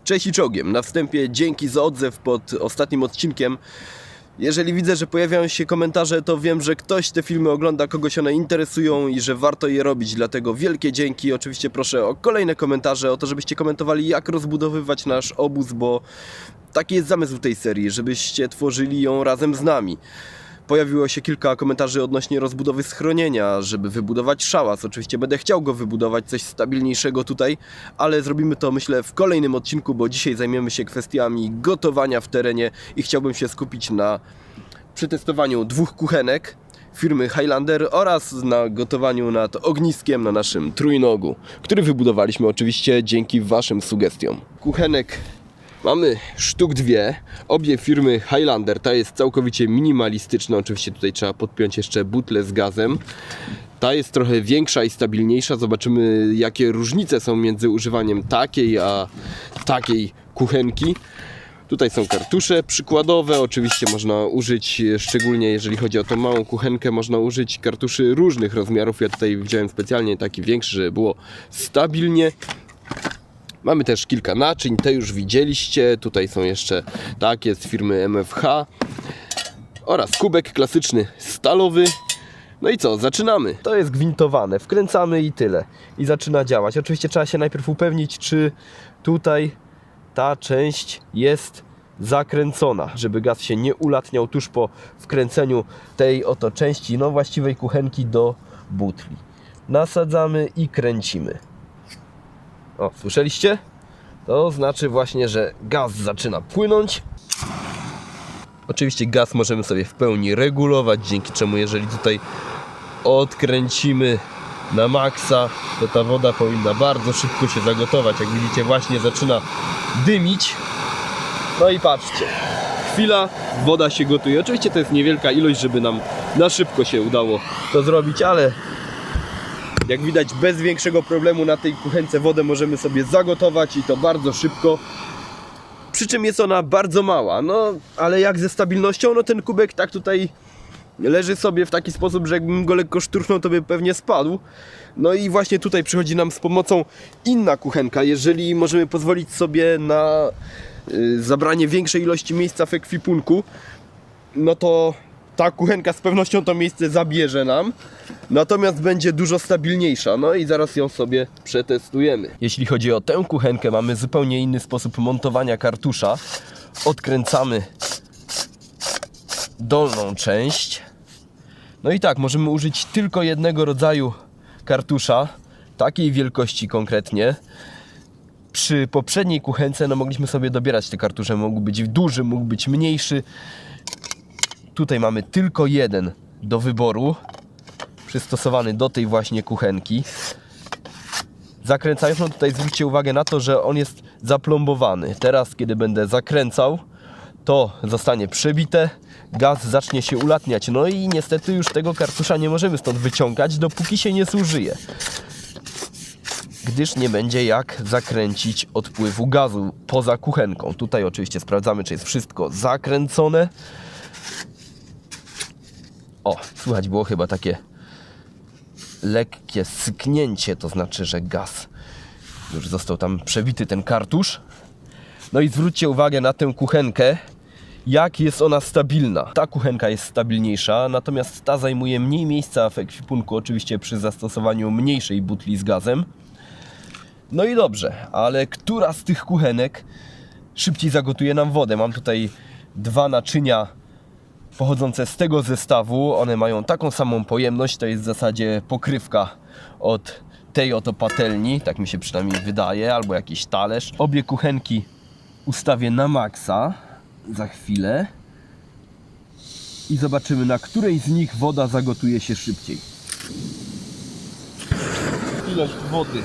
Cześć i czołgiem. Na wstępie dzięki za odzew pod ostatnim odcinkiem. Jeżeli widzę, że pojawiają się komentarze, to wiem, że ktoś te filmy ogląda, kogoś one interesują i że warto je robić. Dlatego wielkie dzięki. Oczywiście proszę o kolejne komentarze, o to, żebyście komentowali, jak rozbudowywać nasz obóz, bo taki jest zamysł tej serii, żebyście tworzyli ją razem z nami. Pojawiło się kilka komentarzy odnośnie rozbudowy schronienia, żeby wybudować szałas. Oczywiście będę chciał go wybudować, coś stabilniejszego tutaj, ale zrobimy to, myślę, w kolejnym odcinku, bo dzisiaj zajmiemy się kwestiami gotowania w terenie i chciałbym się skupić na przetestowaniu 2 kuchenek firmy Highlander oraz na gotowaniu nad ogniskiem na naszym trójnogu, który wybudowaliśmy oczywiście dzięki waszym sugestiom. Kuchenek mamy sztuk 2, obie firmy Highlander. Ta jest całkowicie minimalistyczna, oczywiście tutaj trzeba podpiąć jeszcze butlę z gazem. Ta jest trochę większa i stabilniejsza, zobaczymy jakie różnice są między używaniem takiej a takiej kuchenki. Tutaj są kartusze przykładowe, oczywiście można użyć, szczególnie jeżeli chodzi o tą małą kuchenkę, można użyć kartuszy różnych rozmiarów. Ja tutaj wziąłem specjalnie taki większy, żeby było stabilnie. Mamy też kilka naczyń, te już widzieliście. Tutaj są jeszcze takie z firmy MFH oraz kubek klasyczny stalowy. No i co, zaczynamy. To jest gwintowane, wkręcamy i tyle. I zaczyna działać. Oczywiście trzeba się najpierw upewnić, czy tutaj ta część jest zakręcona, żeby gaz się nie ulatniał tuż po wkręceniu tej oto części, no właściwej kuchenki do butli. Nasadzamy i kręcimy. O, słyszeliście? To znaczy właśnie, że gaz zaczyna płynąć. Oczywiście gaz możemy sobie w pełni regulować, dzięki czemu jeżeli tutaj odkręcimy na maksa, to ta woda powinna bardzo szybko się zagotować. Jak widzicie, właśnie zaczyna dymić. No i patrzcie, chwila, woda się gotuje. Oczywiście to jest niewielka ilość, żeby nam na szybko się udało to zrobić, ale jak widać, bez większego problemu na tej kuchence wodę możemy sobie zagotować i to bardzo szybko. Przy czym jest ona bardzo mała, no ale jak ze stabilnością, no ten kubek tak tutaj leży sobie w taki sposób, że jakbym go lekko szturchnął, to by pewnie spadł. No i właśnie tutaj przychodzi nam z pomocą inna kuchenka. Jeżeli możemy pozwolić sobie na zabranie większej ilości miejsca w ekwipunku, no to ta kuchenka z pewnością to miejsce zabierze nam, natomiast będzie dużo stabilniejsza. No i zaraz ją sobie przetestujemy. Jeśli chodzi o tę kuchenkę, mamy zupełnie inny sposób montowania kartusza. Odkręcamy dolną część. No i tak, możemy użyć tylko jednego rodzaju kartusza, takiej wielkości konkretnie. Przy poprzedniej kuchence no mogliśmy sobie dobierać te kartusze, mógł być duży, mógł być mniejszy. Tutaj mamy tylko jeden do wyboru, przystosowany do tej właśnie kuchenki. Zakręcając, no tutaj zwróćcie uwagę na to, że on jest zaplombowany. Teraz, kiedy będę zakręcał, to zostanie przebite, gaz zacznie się ulatniać. No i niestety już tego kartusza nie możemy stąd wyciągać, dopóki się nie zużyje, gdyż nie będzie jak zakręcić odpływu gazu poza kuchenką. Tutaj oczywiście sprawdzamy, czy jest wszystko zakręcone. O, słychać było chyba takie lekkie syknięcie, to znaczy, że gaz już został tam przebity, ten kartusz. No i zwróćcie uwagę na tę kuchenkę, jak jest ona stabilna. Ta kuchenka jest stabilniejsza, natomiast ta zajmuje mniej miejsca w ekwipunku, oczywiście przy zastosowaniu mniejszej butli z gazem. No i dobrze, ale która z tych kuchenek szybciej zagotuje nam wodę? Mam tutaj 2 naczynia pochodzące z tego zestawu. One mają taką samą pojemność, to jest w zasadzie pokrywka od tej oto patelni, tak mi się przynajmniej wydaje, albo jakiś talerz. Obie kuchenki ustawię na maksa za chwilę i zobaczymy, na której z nich woda zagotuje się szybciej. Ilość wody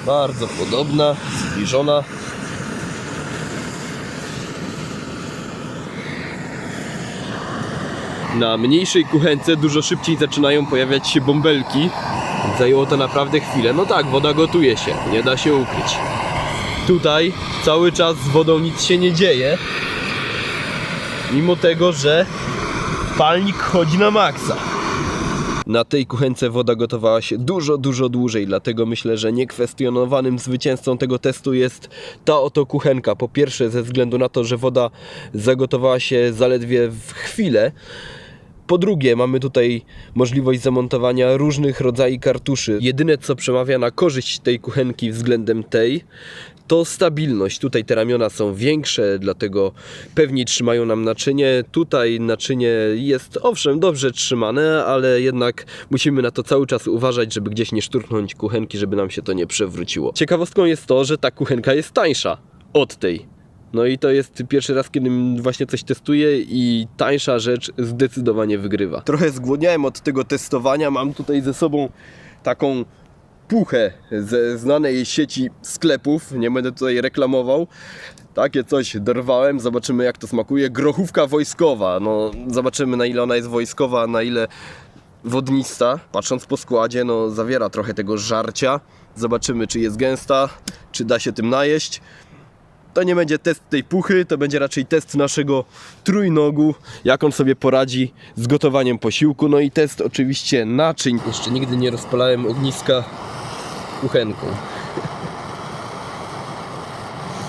bardzo podobna, zbliżona. Na mniejszej kuchence dużo szybciej zaczynają pojawiać się bąbelki. Zajęło to naprawdę chwilę. No tak, woda gotuje się, nie da się ukryć. Tutaj cały czas z wodą nic się nie dzieje, mimo tego, że palnik chodzi na maksa. Na tej kuchence woda gotowała się dużo dłużej, dlatego myślę, że niekwestionowanym zwycięzcą tego testu jest ta oto kuchenka. Po pierwsze ze względu na to, że woda zagotowała się zaledwie w chwilę. Po drugie, mamy tutaj możliwość zamontowania różnych rodzajów kartuszy. Jedyne, co przemawia na korzyść tej kuchenki względem tej, to stabilność. Tutaj te ramiona są większe, dlatego pewniej trzymają nam naczynie. Tutaj naczynie jest owszem dobrze trzymane, ale jednak musimy na to cały czas uważać, żeby gdzieś nie szturchnąć kuchenki, żeby nam się to nie przewróciło. Ciekawostką jest to, że ta kuchenka jest tańsza od tej. No i to jest pierwszy raz, kiedy właśnie coś testuję i tańsza rzecz zdecydowanie wygrywa. Trochę zgłodniałem od tego testowania. Mam tutaj ze sobą taką puchę ze znanej sieci sklepów. Nie będę tutaj reklamował. Takie coś dorwałem. Zobaczymy, jak to smakuje. Grochówka wojskowa. No, zobaczymy, na ile ona jest wojskowa, na ile wodnista. Patrząc po składzie, no zawiera trochę tego żarcia. Zobaczymy, czy jest gęsta, czy da się tym najeść. To nie będzie test tej puchy, to będzie raczej test naszego trójnogu, jak on sobie poradzi z gotowaniem posiłku. No i test oczywiście naczyń. Jeszcze nigdy nie rozpalałem ogniska kuchenką.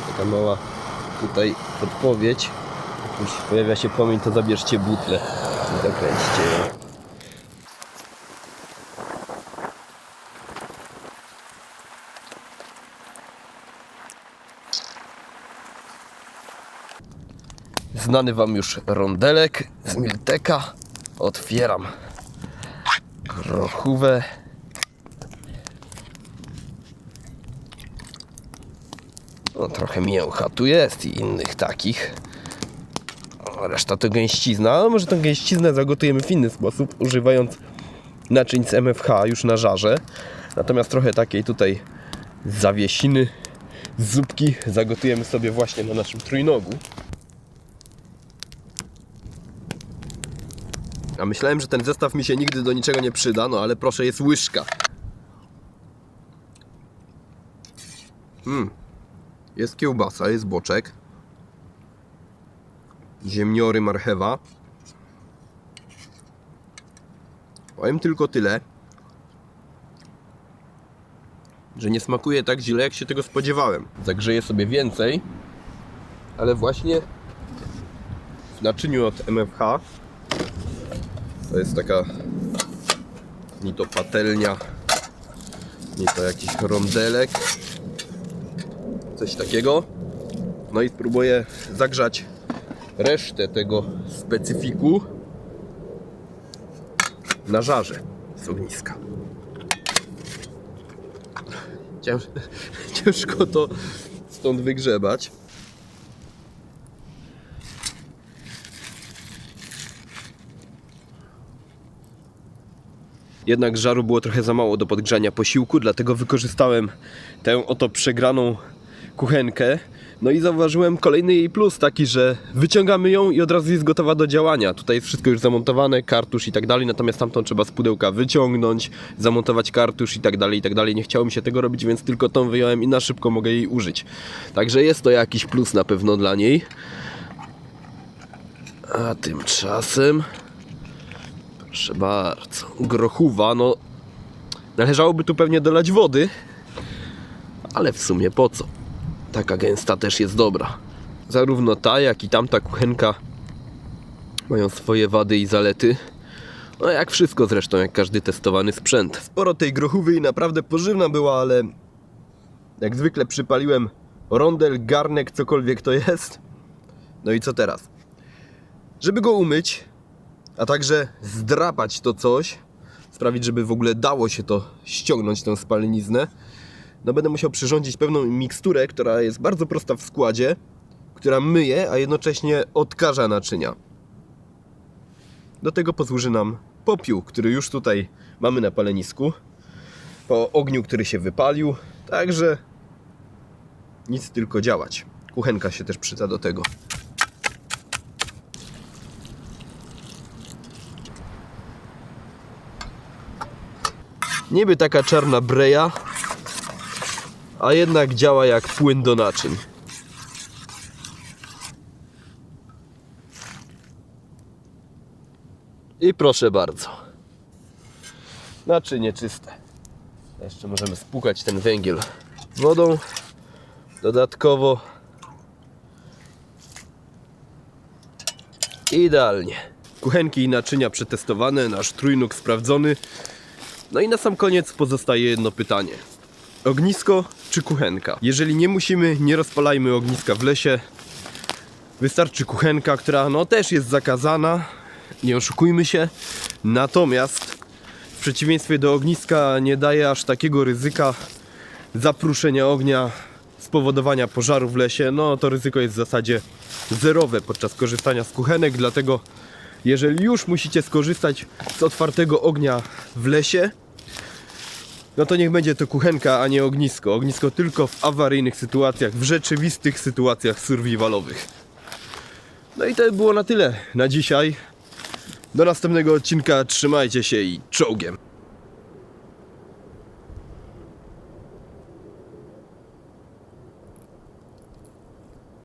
Taka mała tutaj podpowiedź. Jak już pojawia się płomień, to zabierzcie butlę i zakręćcie ją. Znany wam już rondelek z Milteka. Otwieram grochówę. No, trochę mięcha tu jest i innych takich. O, reszta to gęścizna, ale może tę gęściznę zagotujemy w inny sposób, używając naczyń z MFH już na żarze. Natomiast trochę takiej tutaj zawiesiny, zupki zagotujemy sobie właśnie na naszym trójnogu. A myślałem, że ten zestaw mi się nigdy do niczego nie przyda, no ale proszę, jest łyżka. Jest kiełbasa, jest boczek. Ziemniory, marchewa. Powiem tylko tyle, że nie smakuje tak źle, jak się tego spodziewałem. Zagrzeję sobie więcej, ale właśnie w naczyniu od MFH to jest taka ni to patelnia, ni to jakiś rondelek, coś takiego. No i spróbuję zagrzać resztę tego specyfiku na żarze z ogniska. Ciężko to stąd wygrzebać. Jednak żaru było trochę za mało do podgrzania posiłku, dlatego wykorzystałem tę oto przegraną kuchenkę. No i zauważyłem kolejny jej plus taki, że wyciągamy ją i od razu jest gotowa do działania. Tutaj jest wszystko już zamontowane, kartusz i tak dalej, natomiast tamtą trzeba z pudełka wyciągnąć, zamontować kartusz i tak dalej, i tak dalej. Nie chciało mi się tego robić, więc tylko tą wyjąłem i na szybko mogę jej użyć. Także jest to jakiś plus na pewno dla niej. A tymczasem... Proszę bardzo, grochówa, no należałoby tu pewnie dolać wody, ale w sumie po co? Taka gęsta też jest dobra. Zarówno ta, jak i tamta kuchenka mają swoje wady i zalety. No jak wszystko zresztą, jak każdy testowany sprzęt. Sporo tej grochówy i naprawdę pożywna była, ale jak zwykle przypaliłem rondel, garnek, cokolwiek to jest. No i co teraz? Żeby go umyć, a także zdrapać to coś, sprawić, żeby w ogóle dało się to ściągnąć, tę spaleniznę, no będę musiał przyrządzić pewną miksturę, która jest bardzo prosta w składzie, która myje, a jednocześnie odkaża naczynia. Do tego posłuży nam popiół, który już tutaj mamy na palenisku, po ogniu, który się wypalił, także nic, tylko działać. Kuchenka się też przyda do tego. Niby taka czarna breja, a jednak działa jak płyn do naczyń. I proszę bardzo. Znaczy nieczyste. Jeszcze możemy spłukać ten węgiel wodą. Dodatkowo. Idealnie. Kuchenki i naczynia przetestowane, nasz trójnóg sprawdzony. No i na sam koniec pozostaje jedno pytanie. Ognisko czy kuchenka? Jeżeli nie musimy, nie rozpalajmy ogniska w lesie. Wystarczy kuchenka, która no też jest zakazana. Nie oszukujmy się. Natomiast w przeciwieństwie do ogniska nie daje aż takiego ryzyka zapruszenia ognia, spowodowania pożaru w lesie. No to ryzyko jest w zasadzie zerowe podczas korzystania z kuchenek, dlatego jeżeli już musicie skorzystać z otwartego ognia w lesie, no to niech będzie to kuchenka, a nie ognisko. Ognisko tylko w awaryjnych sytuacjach, w rzeczywistych sytuacjach survivalowych. No i to by było na tyle na dzisiaj. Do następnego odcinka, trzymajcie się i czołgiem!